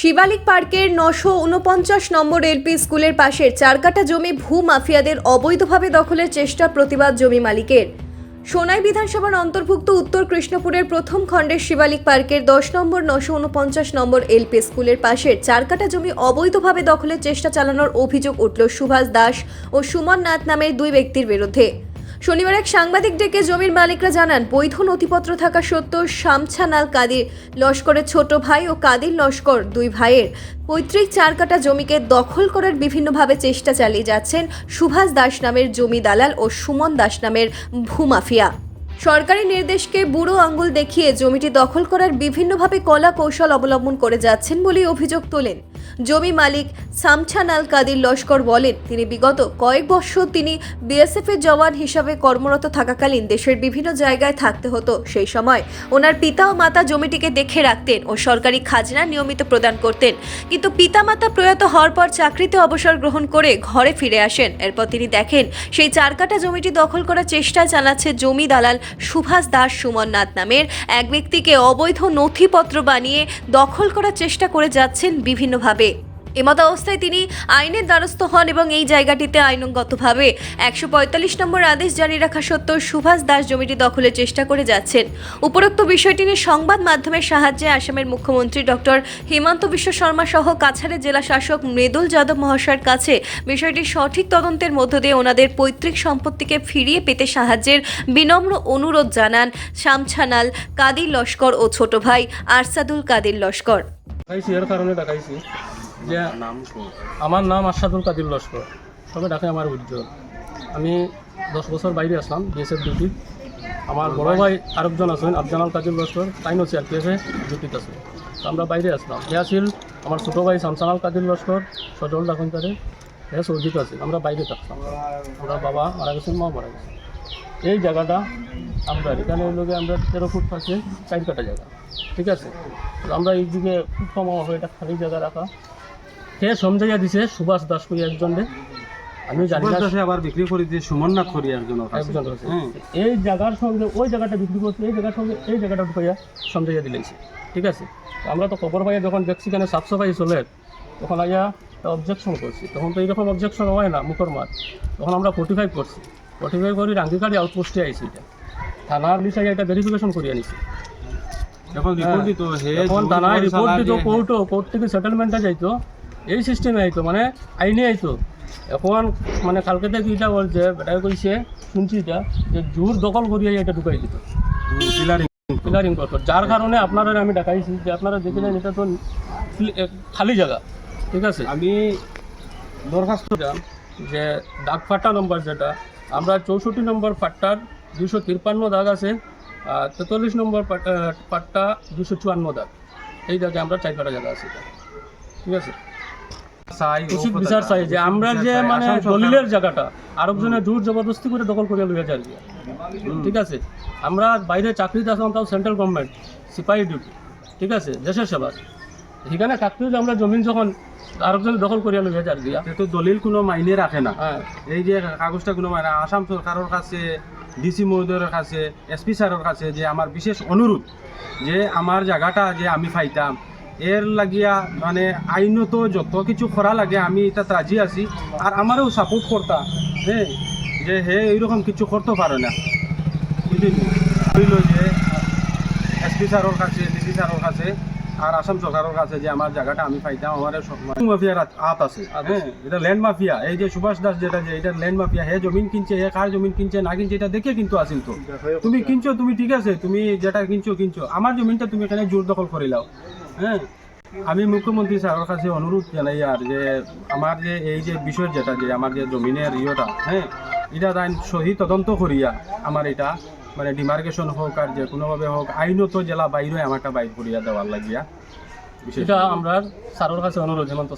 শিবালিক পার্কের 949 নম্বর এলপি স্কুলের পাশের 4 কাঠা জমি ভূ মাফিয়াদের অবৈধভাবে দখলের চেষ্টা প্রতিবাদ জমি মালিকের। সোনাই বিধানসভার অন্তর্ভুক্ত উত্তর কৃষ্ণপুরের প্রথম খণ্ডের শিবালিক পার্কের 10 নম্বর 949 নম্বর এলপি স্কুলের পাশের 4 কাঠা জমি অবৈধভাবে দখলের চেষ্টা চালানোর অভিযোগ উঠল সুভাষ দাস ও সুমন নাথ নামের দুই ব্যক্তির বিরুদ্ধে। শনিবার এক সাংবাদিক ডেকে জমির মালিকরা জানান, বৈধ নথিপত্র থাকা সত্ত্বেও শামছানাল কাদির লস্করের ছোট ভাই ও কাদির লস্কর দুই ভাইয়ের পৈতৃক 4 কাঠা জমিকে দখল করার বিভিন্নভাবে চেষ্টা চালিয়ে যাচ্ছেন সুভাষ দাস নামের জমি দালাল ও সুমন দাস নামের ভূমাফিয়া। সরকারি নির্দেশকে বুড়ো আঙ্গুল দেখিয়ে জমিটি দখল করার বিভিন্নভাবে কলা কৌশল অবলম্বন করে যাচ্ছেন বলে অভিযোগ তোলেন। জমি মালিক শামছানাল কাদির লস্কর বলেন, তিনি বিগত কয়েক বছর তিনি বিএসএফের জওয়ান হিসাবে কর্মরত থাকাকালীন দেশের বিভিন্ন জায়গায় থাকতে হতো। সেই সময় ওনার পিতা ও মাতা জমিটিকে দেখে রাখতেন ও সরকারি খাজনা নিয়মিত প্রদান করতেন। কিন্তু পিতামাতা প্রয়াত হওয়ার পর চাকরিতে অবসর গ্রহণ করে ঘরে ফিরে আসেন। এরপর তিনি দেখেন সেই 4 কাঠা জমিটি দখল করার চেষ্টা চালাচ্ছে জমি দালাল সুভাষ দাস সুমন নাথ নামের এক ব্যক্তিকে অবৈধ নথিপত্র বানিয়ে দখল করার চেষ্টা করে যাচ্ছেন বিভিন্নভাবে। এমত অবস্থায় তিনি আইনের দ্বারস্থ হন এবং এই জায়গাটিতে আইনগতভাবে 145 নম্বর আদেশ জারি রাখা সত্ত্বেও সুভাষ দাস জমিটি দখলের চেষ্টা করে যাচ্ছেন। উপরোক্ত বিষয়টি নিয়ে সংবাদ মাধ্যমের সাহায্যে আসামের মুখ্যমন্ত্রী ডক্টর হিমন্ত বিশ্ব শর্মা সহ কাছাড়ের জেলা শাসক মৃদুল যাদব মহাশয়ের কাছে বিষয়টি সঠিক তদন্তের মধ্য দিয়ে ওনাদের পৈতৃক সম্পত্তিকে ফিরিয়ে পেতে সাহায্যের বিনম্র অনুরোধ জানান শামছানাল কাদির লস্কর ও ছোট ভাই আরসাদুল কাদির লস্কর। যে আমার নাম আরশাদুল কাদির লস্কর, তবে ডাকে আমার উজ্জ্বল। আমি 10 বছর বাইরে আসলাম বিএসএফ ডিউটি। আমার বড় ভাই আরেকজন আছেন আফজানাল কাদির লস্কর, তাইনও সিআরপিএফে ডিউটিতে আছে। তো আমরা বাইরে আসলাম। এ আসিল আমার ছোটো ভাই শামছানাল কাদির লস্কর, সজল ডাকুন তারে, এ সৌজিত আছে। আমরা বাইরে থাকতাম। আমরা বাবা মারা গেছেন, মা মারা গেছে। এই জায়গাটা আমরা এখানে লোকে আমরা 13 ফুট পাশে 4 কাঠা জায়গা, ঠিক আছে। তো আমরা এই দিকে খুব কম হবে এটা খালি জায়গা রাখা। সে সমঝাইয়া দিছে সুভাষ দাস করি একজনে, আমি জানি না আবার বিক্রি করে দিয়ে সুমন নাথ করি একজন। এই জায়গার সঙ্গে ওই জায়গাটা বিক্রি করছে, এই জায়গার সঙ্গে এই জায়গাটা ঢুকাইয়া সমঝাইয়া দিলেছি, ঠিক আছে। আমরা তো খবর পাইয়া যখন দেখছি কেন সাফ সাফাই চলে, তখন আইয়া অবজেকশন করছি। তখন তো এইরকম অবজেকশন হয় না মুখর মাঠ। তখন আমরা 45 করছি, 45 করি রাঙ্গিকাড়ি আউটপোস্টে আইছি। এটা থানার লিসাই এটা ভেরিফিকেশন করিয়ে নিছি। এখন রিপোর্ট দিত, এখন থানায় রিপোর্ট দিত, কোর্ট থেকে সেটেলমেন্টটা যাইতো, এই সিস্টেমে আইতো, মানে আইনে আইতো। এখন মানে কালকে থেকে এটা বলছে, বেটাই কইছে শুনছি এটা যে জোর দখল করিয়া এটা ঢুকাই দিত, পিলারিং করতো। যার কারণে আপনারা আমি দেখাইছি যে আপনারা দেখে যান এটা তো খালি জায়গা, ঠিক আছে। আমি দরখাস্ত যে দাগ ফাটা নম্বর যেটা আমরা 64 নম্বর পাট্টার 253 দাগ আছে, 43 নম্বর পাট্টা 254 দাগ, এই দাগে আমরা 4 কাঠা জায়গা আছে, ঠিক আছে। উচিত বিচার চাই যে আমরা যে মানে দলিলের জায়গাটা আরেকজনের জোর জবরদস্তি করে দখল করে লইয়া যায়, ঠিক আছে। আমরা বাইরে চাকরিতে আসলাম, তাও সেন্ট্রাল গভর্নমেন্ট সিপাহী ডিউটি, ঠিক আছে, দেশের সেবা। সেখানে থাকতেও যে আমরা জমিন যখন আরেকজন দখল করিয়া লইয়া যায় দিয়া, তো দলিল কোনো মাইনে রাখে না। হ্যাঁ, এই যে কাগজটা কোনো মাইনে, আসাম সরকারের কাছে, ডিসি মহোদয়ের কাছে, এসপি স্যারের কাছে যে আমার বিশেষ অনুরোধ যে আমার জায়গাটা যে আমি পাইতাম, এর লাগিয়া মানে আইনত যত কিছু করা লাগে আমি এটা রাজি আছি। আর আমারও সাপোর্ট করতাম যে হে এইরকম কিছু করতে পারে না, বুঝল যে এসপি স্যারের কাছে, ডিসি স্যারের কাছে আর আসাম সরকারের কাছে যে আমার জায়গাটা আমি পাইতাম। আমার মাফিয়ার হাত আছে, এটা ল্যান্ড মাফিয়া। এই যে সুভাষ দাস যেটা যে এটা ল্যান্ড মাফিয়া, হে জমিন কিনছে, হে কার জমিন কিনছে না কিনছে এটা দেখে কিন্তু আসিল। তো তুমি কিনছো, তুমি ঠিক আছে, তুমি যেটা কিনছো আমার জমিনটা তুমি এখানে জোর দখল করে লাও। আমি মুখ্যমন্ত্রী স্যারের কাছে অনুরোধ জানাই আর যে আমার যে এই যে বিষয় যেটা যে আমার যে জমিনের ইয়েটা, এটা আইন সহি তদন্ত করিয়া আমার এটা মানে ডিমার্কেশন হোক আর যে কোনোভাবে হোক আইনত জেলা বাইরে আমারটা বাইর করিয়া দেওয়ার লাগিয়া এটা আমরা স্যারের কাছে অনুরোধ। হেমন্ত